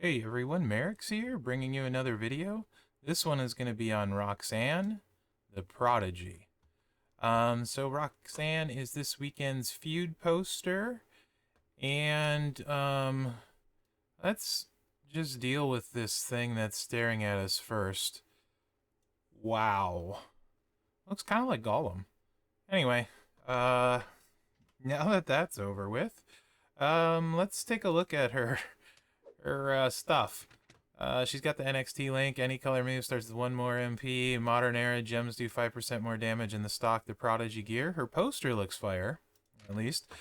Hey everyone, Mherex here, bringing you another video. This one is going to be on Roxanne, the Prodigy. So Roxanne is this weekend's feud poster, and let's just deal with this thing that's staring at us first. Wow. Looks kind of like Gollum. Anyway, now that that's over with, let's take a look at her stuff. She's got the NXT link. Any color move starts with 1 more MP. Modern era gems do 5% more damage in the stock. The Prodigy gear. Her poster looks fire, at least.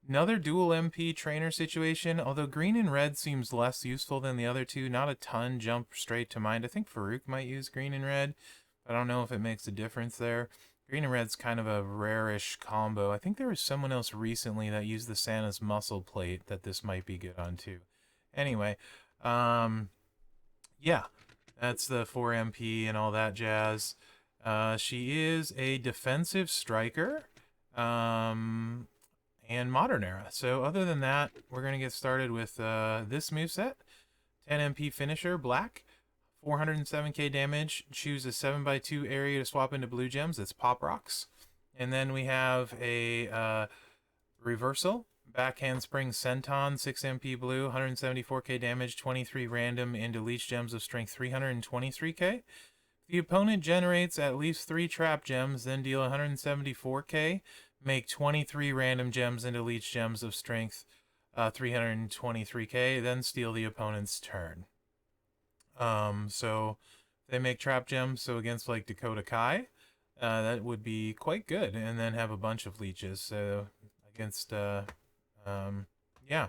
Another dual MP trainer situation, although green and red seems less useful than the other two. Not a ton jump straight to mind. I think Farouk might use green and red. I don't know if it makes a difference there. Green and red's kind of a rare-ish combo. I think there was someone else recently that used the Santa's muscle plate that this might be good on too. Anyway, yeah, that's the 4MP and all that jazz. She is a defensive striker, and modern era. So other than that, we're going to get started with this moveset. 10MP finisher, black, 407k damage. Choose a 7x2 area to swap into blue gems. That's Pop Rocks. And then we have a reversal. Backhand Spring Senton, 6MP blue, 174k damage, 23 random into Leech Gems of Strength, 323k. If the opponent generates at least 3 trap gems, then deal 174k. Make 23 random gems into Leech Gems of Strength, 323k. Then steal the opponent's turn. So they make trap gems, so against like Dakota Kai, that would be quite good. And then have a bunch of leeches, so against yeah.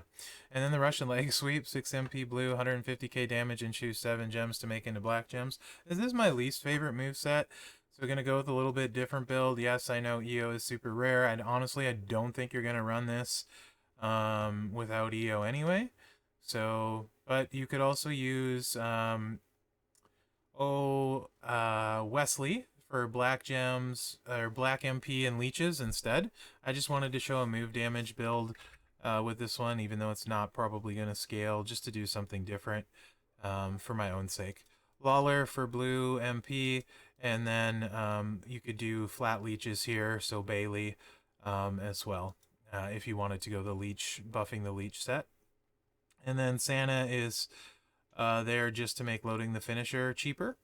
And then the Russian leg sweep, 6MP blue, 150k damage, and choose 7 gems to make into black gems. This is my least favorite moveset, so we're going to go with a little bit different build. Yes, I know EO is super rare, and honestly, I don't think you're going to run this without EO anyway. So, but you could also use Wesley for black gems, or black MP and leeches instead. I just wanted to show a move damage build with this one, even though it's not probably going to scale, just to do something different for my own sake. Lawler for blue MP, and then you could do flat leeches here, so Bailey as well, if you wanted to go the leech, buffing the leech set. And then Santa is there just to make loading the finisher cheaper.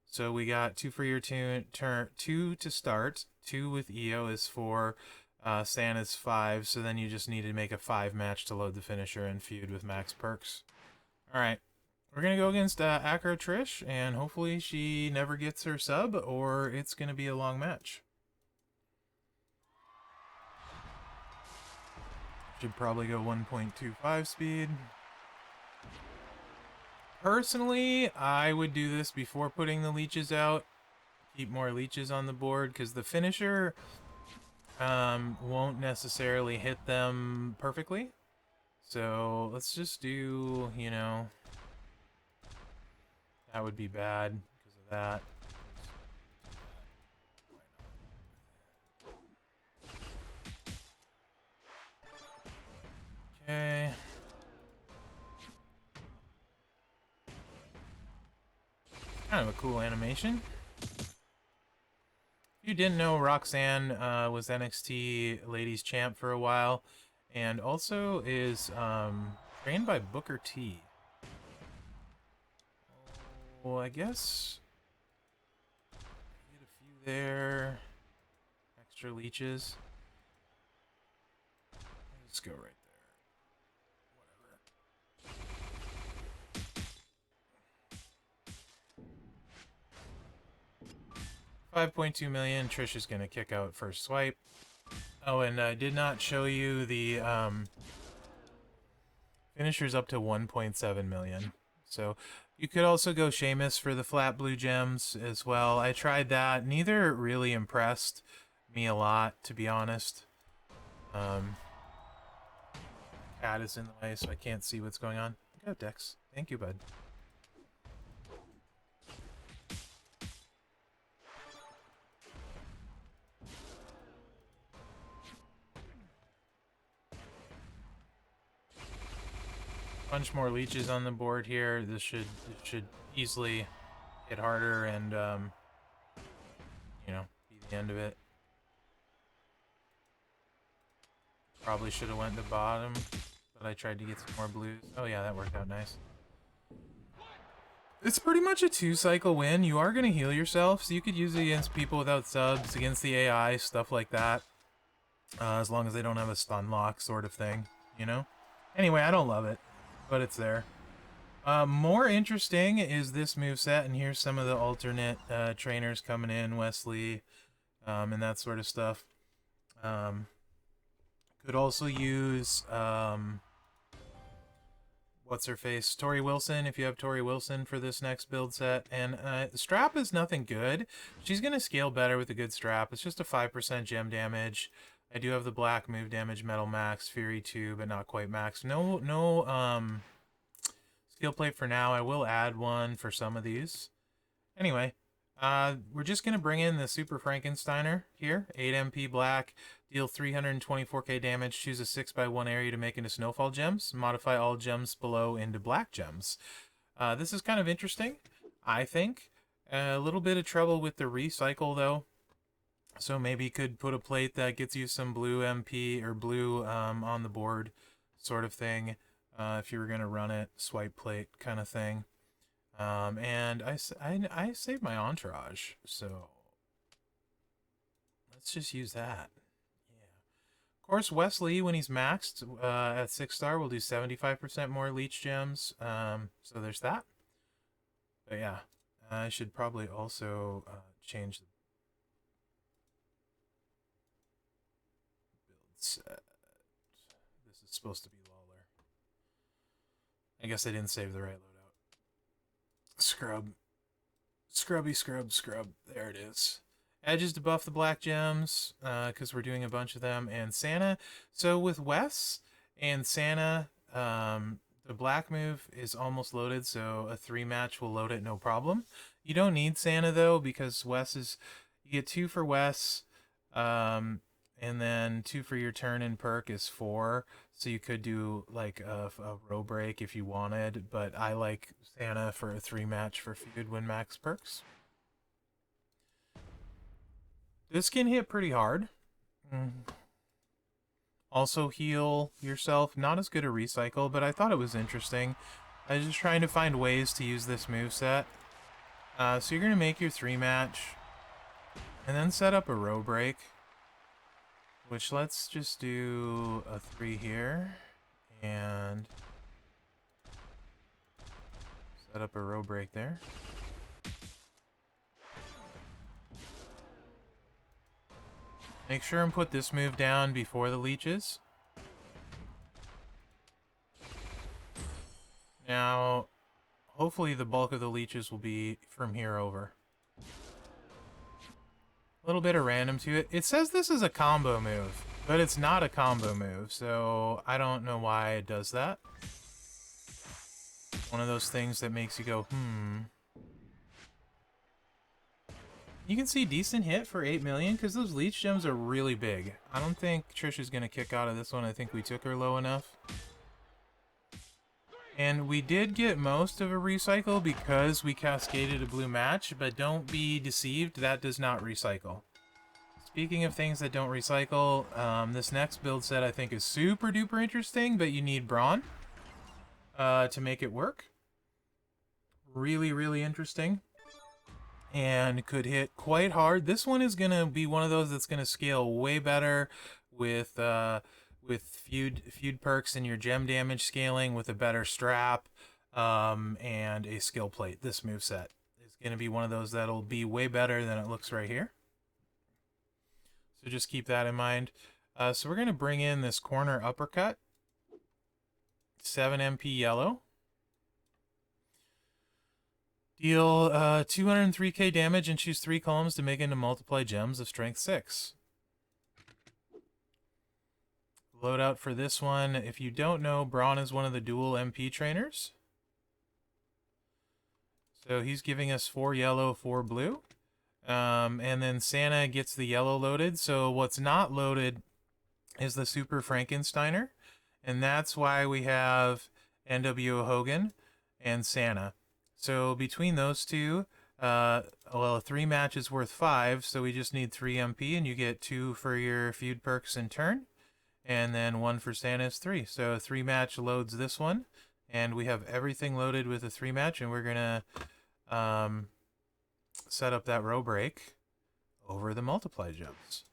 So we got 2 for your turn, 2 to start, 2 with EO is 4, Santa's 5, so then you just need to make a 5 match to load the finisher and feud with max perks. Alright, we're going to go against Acro Trish, and hopefully she never gets her sub, or it's going to be a long match. Should probably go 1.25 speed. Personally, I would do this before putting the leeches out. Keep more leeches on the board, because the finisher won't necessarily hit them perfectly. So let's just do, you know, that would be bad because of that. Okay. Kind of a cool animation. If you didn't know, Roxanne was NXT Ladies Champ for a while, and also is trained by Booker T. Well, I guess get a few there. Extra leeches. Let's go right there. 5.2 million. Trish is going to kick out first swipe. Oh, and I did not show you the finishers up to 1.7 million. So you could also go Sheamus for the flat blue gems as well. I tried that. Neither really impressed me a lot, to be honest. Cat is in the way, so I can't see what's going on. Go, Dex. Thank you, bud. bunch more leeches on the board here. This should easily hit harder and you know, be the end of it. Probably should have went to bottom, but I tried to get some more blues. Oh yeah, that worked out nice. It's pretty much a 2-cycle win. You are going to heal yourself, so you could use it against people without subs, against the AI, stuff like that. As long as they don't have a stun lock sort of thing, you know? Anyway, I don't love it, but it's there. More interesting is this moveset, and here's some of the alternate trainers coming in, Wesley, and that sort of stuff. Could also use... what's her face? Tori Wilson, if you have Tori Wilson for this next build set. And the strap is nothing good. She's going to scale better with a good strap. It's just a 5% gem damage. I do have the black move damage, metal max, fury 2, but not quite max. No skill plate for now. I will add one for some of these. Anyway, we're just going to bring in the Super Frankensteiner here. 8 MP black. Deal 324k damage, choose a 6x1 area to make into snowfall gems, modify all gems below into black gems. This is kind of interesting, I think. A little bit of trouble with the recycle though, so maybe you could put a plate that gets you some blue MP or blue on the board sort of thing, if you were going to run it, swipe plate kind of thing. And I saved my entourage, so let's just use that. Of course, Wesley, when he's maxed at 6-star, will do 75% more leech gems. So there's that. But yeah, I should probably also change the build set. This is supposed to be Lawler. I guess I didn't save the right loadout. Scrub. Scrubby scrub scrub. There it is. Edges to buff the black gems, because we're doing a bunch of them, and Santa. So with Wes and Santa, the black move is almost loaded, so a 3-match will load it no problem. You don't need Santa though, because Wes is, you get 2 for Wes, and then 2 for your turn and perk is 4, so you could do like a row break if you wanted, but I like Santa for a 3-match for feud when max perks. This can hit pretty hard. Also heal yourself. Not as good a recycle, but I thought it was interesting. I was just trying to find ways to use this moveset. So you're going to make your 3-match. And then set up a row break. Which let's just do a 3 here. And set up a row break there. Make sure and put this move down before the leeches. Now, hopefully the bulk of the leeches will be from here over. A little bit of random to it. It says this is a combo move, but it's not a combo move, so I don't know why it does that. One of those things that makes you go, You can see decent hit for 8 million because those leech gems are really big. I don't think Trish is going to kick out of this one. I think we took her low enough. And we did get most of a recycle because we cascaded a blue match, but don't be deceived, that does not recycle. Speaking of things that don't recycle, this next build set I think is super duper interesting, but you need brawn to make it work. Really, really interesting. And could hit quite hard. This one is gonna be one of those that's gonna scale way better with feud perks and your gem damage scaling with a better strap and a skill plate. This moveset is gonna be one of those that'll be way better than it looks right here. So just keep that in mind. So we're gonna bring in this corner uppercut, 7 MP yellow. Deal 203k damage and choose 3 columns to make into multiply gems of strength 6. Loadout for this one, if you don't know, Braun is one of the dual MP trainers. So he's giving us 4 yellow, 4 blue. And then Santa gets the yellow loaded. So what's not loaded is the Super Frankensteiner. And that's why we have NWO Hogan, and Santa. So between those two, well, a 3 match is worth 5, so we just need 3 MP, and you get 2 for your feud perks in turn, and then 1 for Santa is 3. So a 3 match loads this one, and we have everything loaded with a 3 match, and we're gonna set up that row break over the multiply jumps.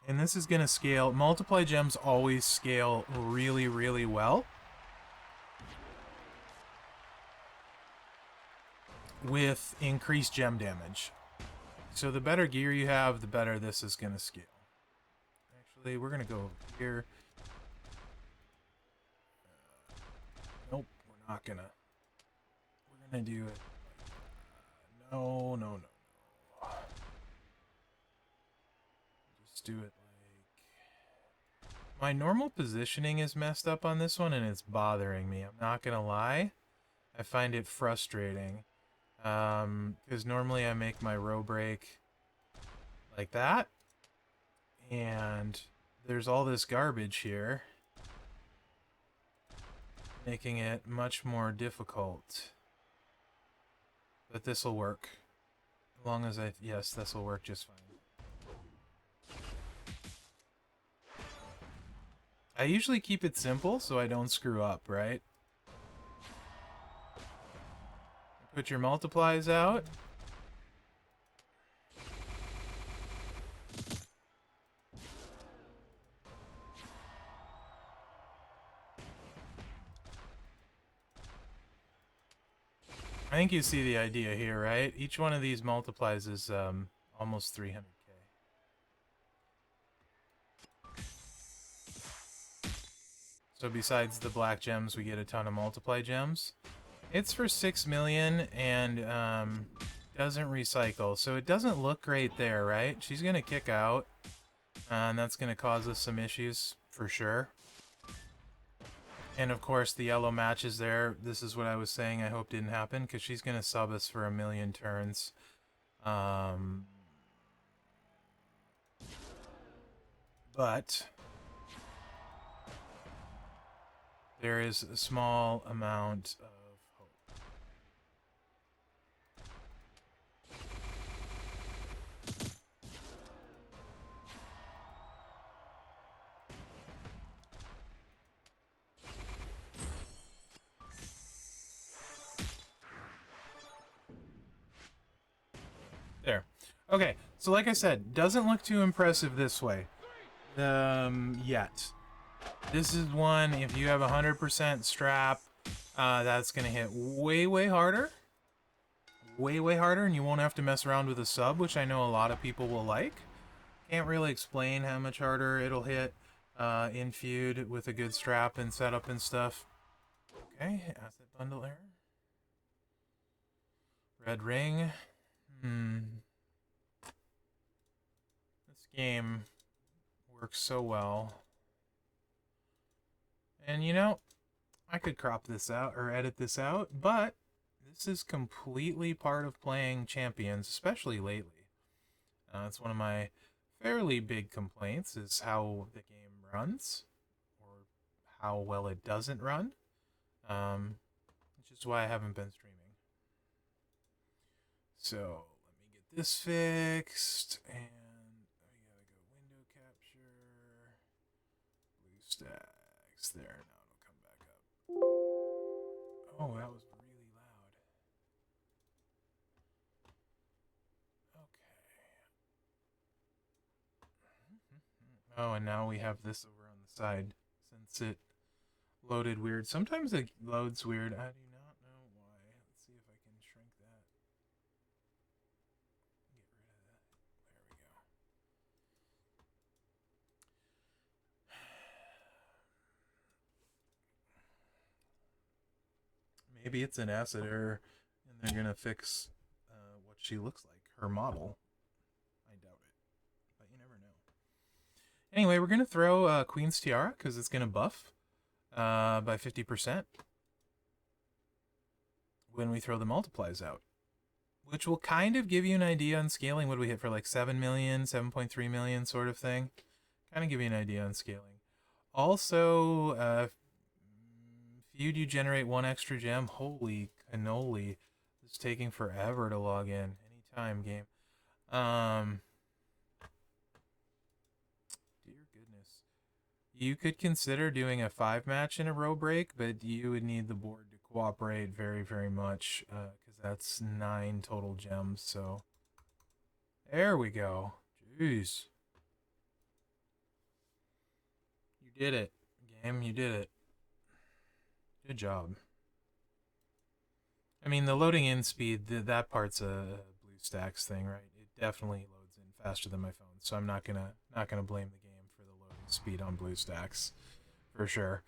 And this is going to scale. Multiply gems always scale really, really well with increased gem damage. So the better gear you have, the better this is going to scale. Actually, we're going to go over here. Nope, we're not going to. We're going to do it. No. Just do it like... My normal positioning is messed up on this one, and it's bothering me. I'm not going to lie. I find it frustrating. Because normally I make my row break like that, and there's all this garbage here, making it much more difficult. But this will work. As long as yes, this will work just fine. I usually keep it simple so I don't screw up, right? Put your multiplies out. I think you see the idea here, right? Each one of these multiplies is almost 300k. So besides the black gems, we get a ton of multiply gems. It's for 6 million and doesn't recycle, so it doesn't look great there, right? She's gonna kick out, and that's gonna cause us some issues for sure. And of course, the yellow match is there. This is what I was saying I hope didn't happen, because she's gonna sub us for 1 million turns. But there is a small amount of hope. There. Okay, so like I said, doesn't look too impressive this way. Yet. This is one, if you have 100% strap, that's going to hit way harder. Way harder, and you won't have to mess around with a sub, which I know a lot of people will like. Can't really explain how much harder it'll hit in feud with a good strap and setup and stuff. Okay, asset bundle error. Red ring. This game works so well. And you know, I could crop this out or edit this out, but this is completely part of playing Champions, especially lately. It's one of my fairly big complaints is how the game runs, or how well it doesn't run, which is why I haven't been streaming. So let me get this fixed, and we gotta go window capture, blue stacks, there, now it'll come back up. Oh, that was really loud. Okay. Oh, and now we have this over on the side, since it loaded weird. Sometimes it loads weird. I do not know why. Let's see if I can shrink that. Get rid of that. There we go. Maybe it's an asset error, and they're gonna fix what she looks like, her model. I doubt it, but you never know. Anyway, we're gonna throw Queen's Tiara because it's gonna buff by 50% when we throw the multiplies out. which will kind of give you an idea on scaling. What do we hit for, like 7 million, 7.3 million sort of thing? Kind of give you an idea on scaling. Also, feud, you generate 1 extra gem. Holy cannoli. It's taking forever to log in. Anytime, game. Dear goodness. You could consider doing a 5-match in a row break, but you would need the board to cooperate very, very much, because that's 9 total gems, so... There we go. Jeez. You did it, game. You did it. Good job. I mean, the loading in speed, that part's a BlueStacks thing, right? It definitely loads in faster than my phone, so I'm not gonna blame the game for the loading speed on BlueStacks, for sure.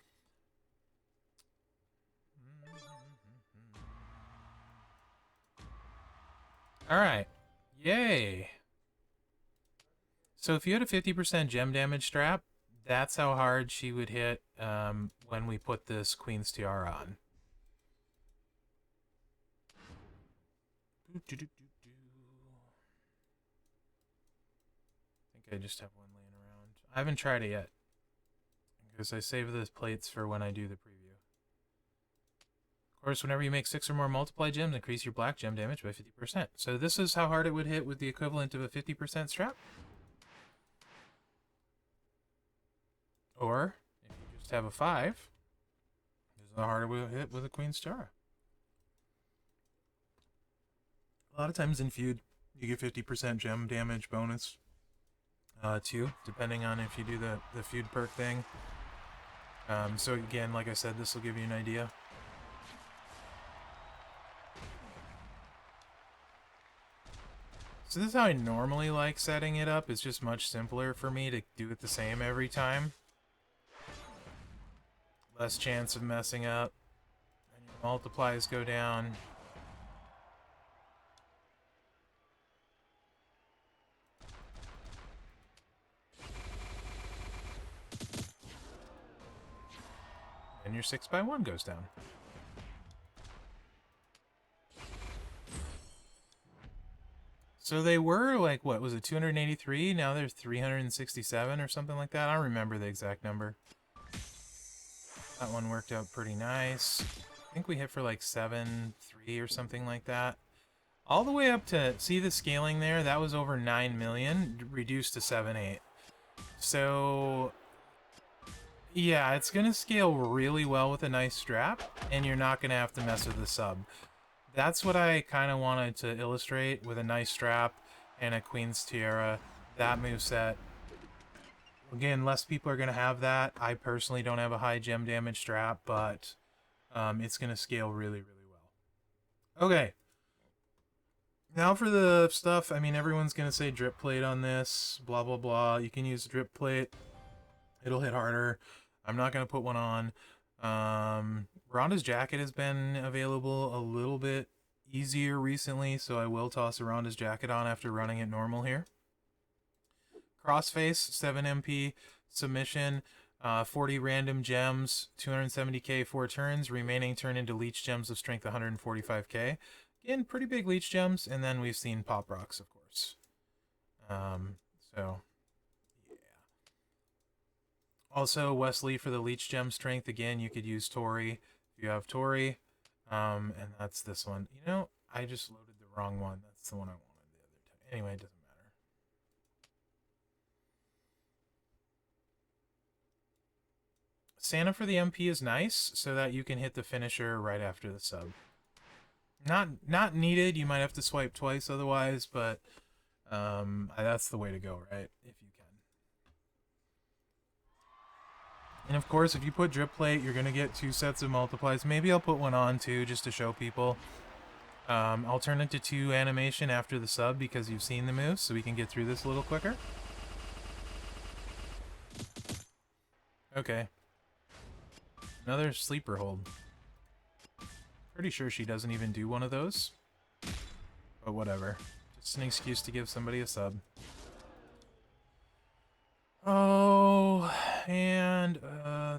All right, yay! So if you had a 50% gem damage strap, that's how hard she would hit when we put this Queen's Tiara on. I think I just have one laying around. I haven't tried it yet, because I save the plates for when I do the preview. Of course, whenever you make 6 or more multiply gems, increase your black gem damage by 50%. So this is how hard it would hit with the equivalent of a 50% strap. Or, if you just have a 5, this is how hard it would hit with a Queen's Tiara. A lot of times in feud, you get 50% gem damage bonus, too, depending on if you do the feud perk thing. So again, like I said, this will give you an idea. So this is how I normally like setting it up. It's just much simpler for me to do it the same every time. Less chance of messing up. And your multiplies go down. And your 6x1 goes down. So they were like, what was it, 283? Now they're 367 or something like that. I don't remember the exact number. That one worked out pretty nice. I think we hit for like 7.3 or something like that. All the way up to, see the scaling there? That was over 9 million, reduced to 7.8. So, yeah, it's going to scale really well with a nice strap, and you're not going to have to mess with the sub. That's what I kind of wanted to illustrate with a nice strap and a Queen's Tiara. That moveset. Again, less people are going to have that. I personally don't have a high gem damage strap, but it's going to scale really, really well. Okay. Now for the stuff, I mean, everyone's going to say drip plate on this, blah, blah, blah. You can use drip plate. It'll hit harder. I'm not going to put one on. Rhonda's jacket has been available a little bit easier recently, so I will toss a Rhonda's jacket on after running it normal here. Crossface, 7 MP, submission, 40 random gems, 270k 4 turns, remaining turn into leech gems of strength 145k. Again, pretty big leech gems, and then we've seen pop rocks, of course. So, yeah. Also, Wesley for the leech gem strength. Again, you could use Tori if you have Tori. And that's this one. You know, I just loaded the wrong one. That's the one I wanted the other time. Anyway, it doesn't matter. Santa for the MP is nice, so that you can hit the finisher right after the sub. Not needed. You might have to swipe twice otherwise, but that's the way to go, right? If you can. And of course, if you put drip plate, you're gonna get 2 sets of multiplies. Maybe I'll put one on too, just to show people. I'll turn it to 2 animation after the sub because you've seen the moves, so we can get through this a little quicker. Okay. Another sleeper hold. Pretty sure she doesn't even do one of those. But whatever. Just an excuse to give somebody a sub. Oh, and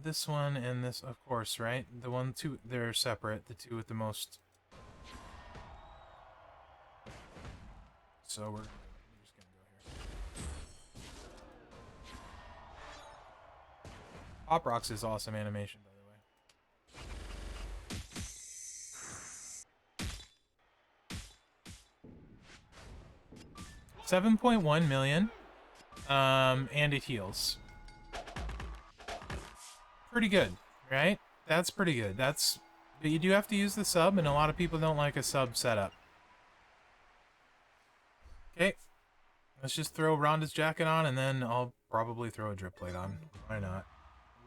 this one and this, of course, right? The 2, they're separate. The 2 with the most. So we're just gonna go here. Pop Rocks is awesome animation, by the way. 7.1 million. And it heals. Pretty good, right? That's pretty good. But you do have to use the sub, and a lot of people don't like a sub setup. Okay, let's just throw Rhonda's jacket on, and then I'll probably throw a drip plate on. Why not?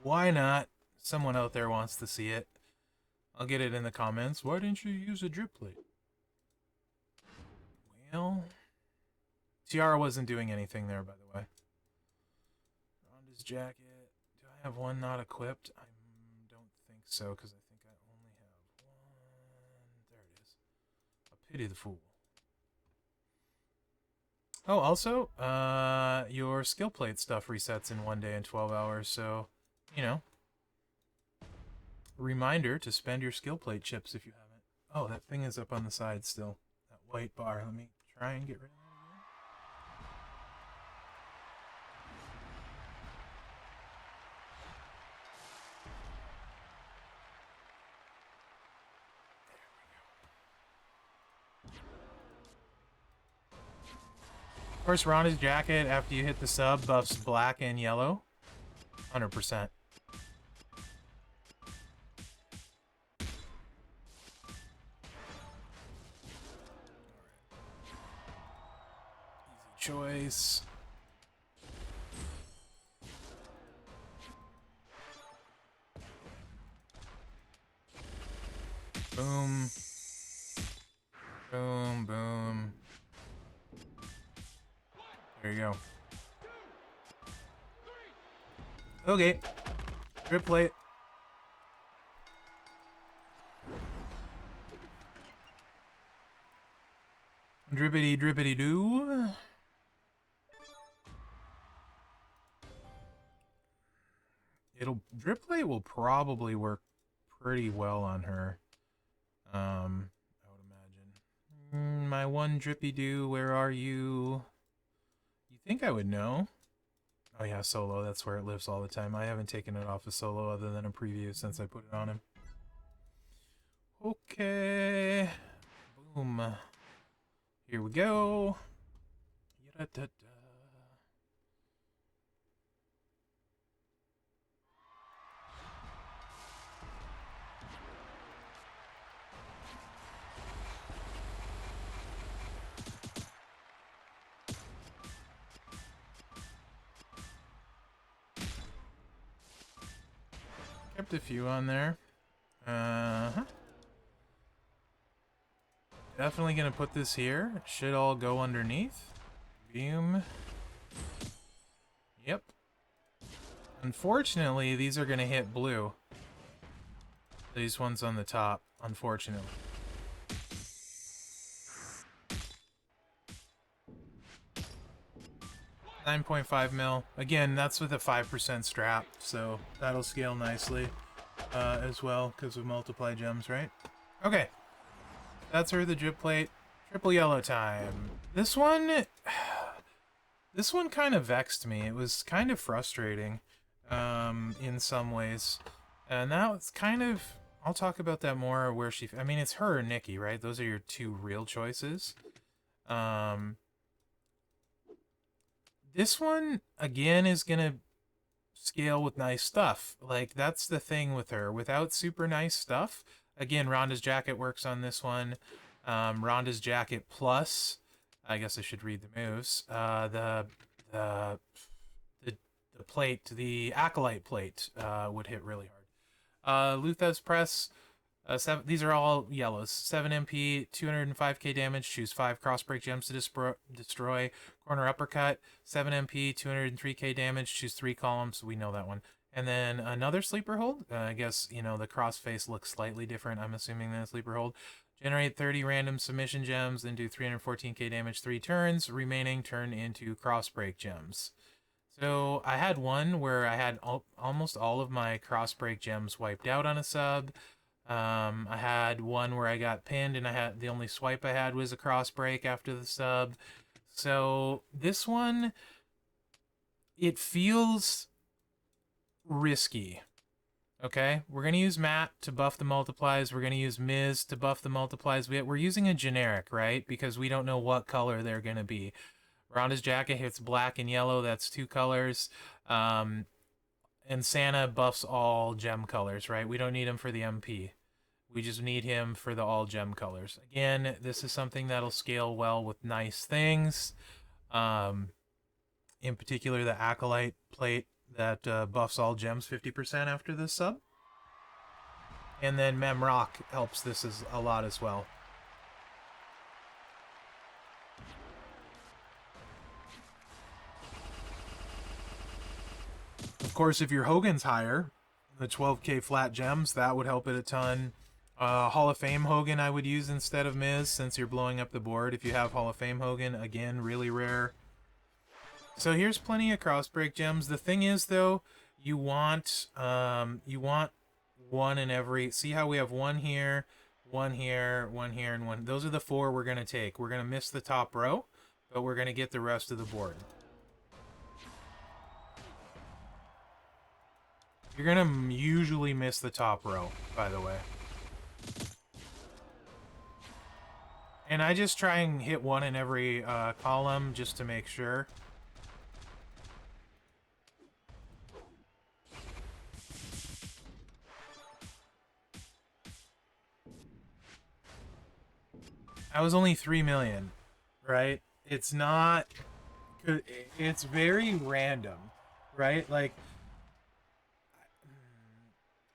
Why not? Someone out there wants to see it. I'll get it in the comments. Why didn't you use a drip plate? Well, Tiara wasn't doing anything there, by the way. Rhonda's jacket. Do I have one not equipped? I don't think so, because I think I only have one. There it is. A pity the fool. Oh, also, your skill plate stuff resets in 1 day and 12 hours, so, you know. Reminder to spend your skill plate chips if you haven't. Oh, that thing is up on the side still. That white bar. Let me try and get rid of that again. Of course, Rhonda's jacket, after you hit the sub, buffs black and yellow. 100%. Easy choice. Boom. Boom, boom. There you go. Okay. Drip plate. Drippity drippity doo. Drip plate will probably work pretty well on her. I would imagine. My one drippy doo, where are you? You think I would know? Oh yeah, solo, that's where it lives all the time. I haven't taken it off of solo other than a preview since I put it on him. Okay. Boom. Here we go. Yada-da-da. Kept a few on there. Definitely gonna put this here. It should all go underneath. Boom. Yep. Unfortunately, these are gonna hit blue. These ones on the top, unfortunately. $9.5 mil. Again, that's with a 5% strap, so that'll scale nicely as well because of multiply gems, right? Okay. That's her, the drip plate. Triple yellow time. This one kind of vexed me. It was kind of frustrating in some ways. And that was kind of... I'll talk about that more where she... I mean, it's her or Nikki, right? Those are your two real choices. This one, again, is going to scale with nice stuff. Like, that's the thing with her. Without super nice stuff... Again, Rhonda's jacket works on this one. Rhonda's jacket plus, I guess I should read the moves. The plate, the acolyte plate, would hit really hard. Lutha's press. These are all yellows. 7 MP, 205k damage. Choose 5 crossbreak gems to destroy. Corner uppercut. 7 MP, 203k damage. Choose 3 columns. We know that one. And then another sleeper hold. I guess, you know, the crossface looks slightly different, I'm assuming, than a sleeper hold. Generate 30 random submission gems, then do 314k damage 3 turns. Remaining turn into crossbreak gems. So I had one where I had almost all of my crossbreak gems wiped out on a sub. I had one where I got pinned and the only swipe I had was a crossbreak after the sub. So this one, it feels risky. Okay, we're going to use Matt to buff the multiplies. We're going to use Ms to buff the multiplies. We're using a generic, right? Because we don't know what color they're going to be. Rhonda's jacket hits black and yellow. That's 2 colors. And Santa buffs all gem colors, right? We don't need him for the MP. We just need him for the all gem colors. Again, this is something that'll scale well with nice things. In particular, the Acolyte plate that buffs all gems 50% after this sub. And then Mherex helps this a lot as well. Of course, if your Hogan's higher, the 12k flat gems, that would help it a ton. Hall of Fame Hogan I would use instead of Miz, since you're blowing up the board. If you have Hall of Fame Hogan, again, really rare. So here's plenty of crossbreak gems. The thing is, though, you want one in every. See how we have one here, one here, one here, and one. Those are the 4 we're gonna take. We're gonna miss the top row, but we're gonna get the rest of the board. You're gonna usually miss the top row, by the way. And I just try and hit one in every column just to make sure. I was only 3 million, right? It's not... It's very random, right? Like,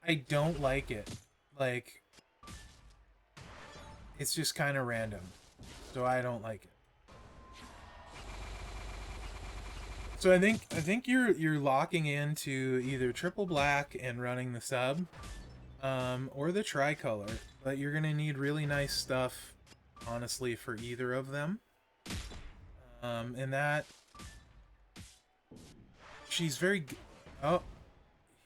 I don't like it. Like, it's just kind of random. So I don't like it. So I think you're locking into either triple black and running the sub, or the tricolor. But you're gonna need really nice stuff, honestly, for either of them. And that she's very. Oh,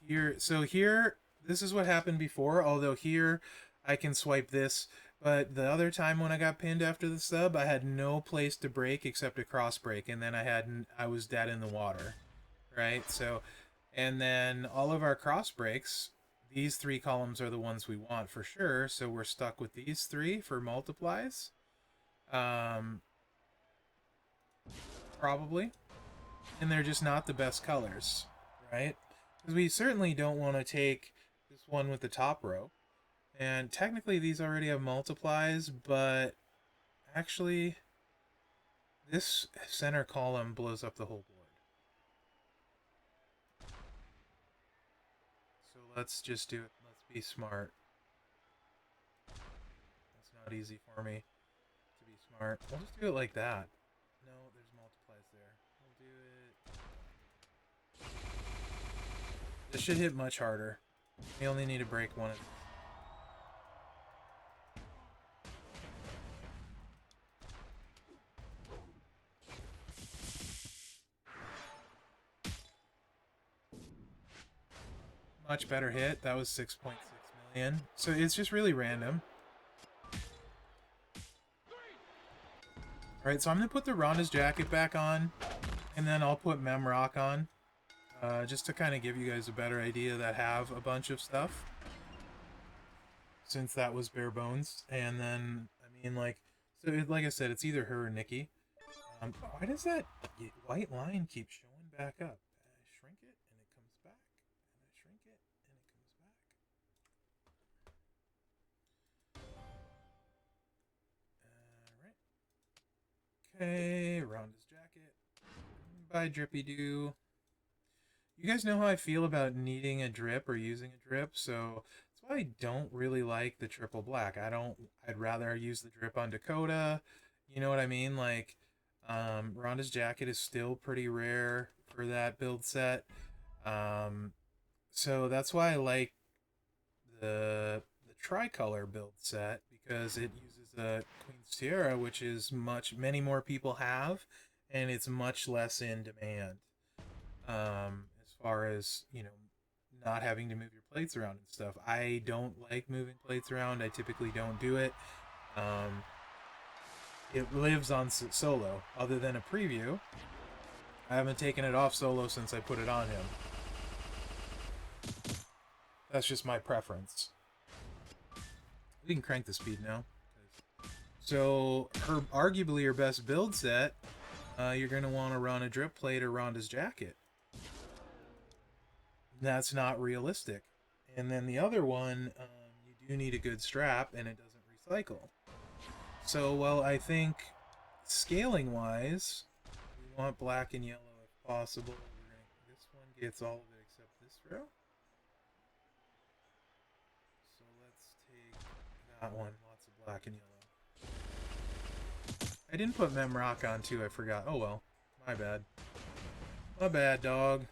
here. So here, this is what happened before. Although here, I can swipe this. But the other time when I got pinned after the sub, I had no place to break except a cross break, and then I was dead in the water, right? So, and then all of our cross breaks, these 3 columns are the ones we want for sure. So we're stuck with these 3 for multiplies, probably, and they're just not the best colors, right? Because we certainly don't want to take this one with the top row. And technically these already have multiplies, but actually this center column blows up the whole board. So let's just do it. Let's be smart. It's not easy for me to be smart. We'll just do it like that. No, there's multiplies there. We'll do it. This should hit much harder. We only need to break one of these. Much better hit. That was 6.6 million. So it's just really random. Alright, so I'm going to put the Rhonda's jacket back on, and then I'll put Mherex on, just to kind of give you guys a better idea that have a bunch of stuff, since that was bare bones. And then, I mean, like, so like I said, it's either her or Nikki. Why does that white line keep showing back up? I shrink it, and it comes back, and I shrink it, and it comes back. Alright. Okay, Rhonda's jacket. Bye, Drippy Doo. You guys know how I feel about needing a drip or using a drip, so that's why I don't really like the triple black. I'd rather use the drip on Dakota. You know what I mean? Like, Rhonda's jacket is still pretty rare for that build set. So that's why I like the tricolor build set, because it uses a Queen's Tiara, which is many more people have, and it's much less in demand. As far as, you know, not having to move your plates around and stuff. I don't like moving plates around. I typically don't do it. it lives on solo. Other than a preview, I haven't taken it off solo since I put it on him. That's just my preference. We can crank the speed now. So, arguably her best build set, you're going to want to run a drip plate or Rhonda's jacket. That's not realistic. And then the other one, you do need a good strap, and it doesn't recycle. So, well, I think scaling-wise, we want black and yellow if possible. This one gets all of it except this row. So let's take that one. Lots of black and yellow. I didn't put Mherex on too, I forgot. Oh well. My bad. My bad, dog.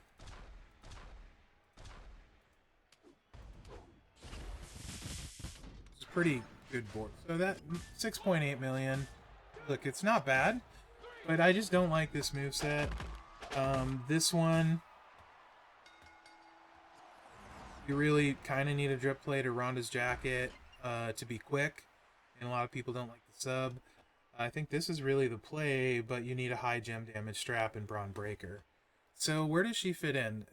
It's a pretty good board. So that 6.8 million. Look, it's not bad, but I just don't like this moveset. This one, you really kind of need a drip plate or Rhonda's jacket to be quick, and a lot of people don't like the sub. I think this is really the play, but you need a high gem damage strap and Brawn Breaker. So where does she fit in?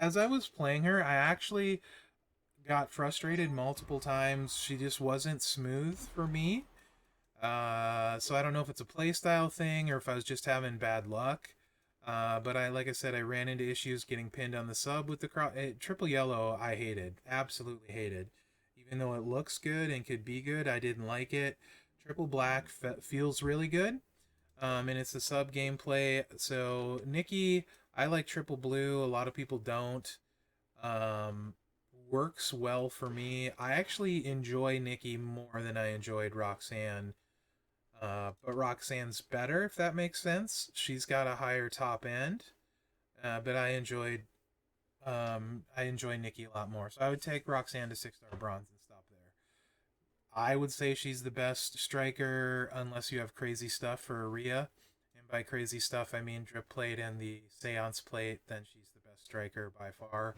As I was playing her, I actually got frustrated multiple times. She just wasn't smooth for me. So I don't know if it's a playstyle thing or if I was just having bad luck. But like I said, I ran into issues getting pinned on the sub with the triple yellow. I hated, absolutely hated. Even though it looks good and could be good, I didn't like it. Triple black feels really good, and it's the sub gameplay. So Nikki, I like triple blue. A lot of people don't. Works well for me. I actually enjoy Nikki more than I enjoyed Roxanne. But Roxanne's better, if that makes sense. She's got a higher top end, but I enjoy Nikki a lot more. So I would take Roxanne to 6-star bronze and stop there. I would say she's the best striker unless you have crazy stuff for Rhea. And by crazy stuff, I mean drip plate and the seance plate. Then she's the best striker by far.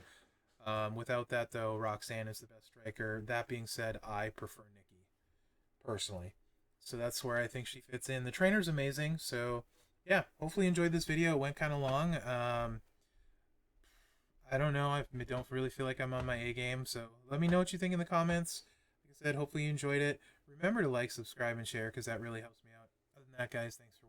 Without that, though, Roxanne is the best striker. That being said, I prefer Nikki, personally. So that's where I think she fits in. The trainer's amazing. So, yeah, hopefully you enjoyed this video. It went kind of long. I don't know. I don't really feel like I'm on my A game. So let me know what you think in the comments. Like I said, hopefully you enjoyed it. Remember to like, subscribe, and share because that really helps me out. Other than that, guys, thanks for watching.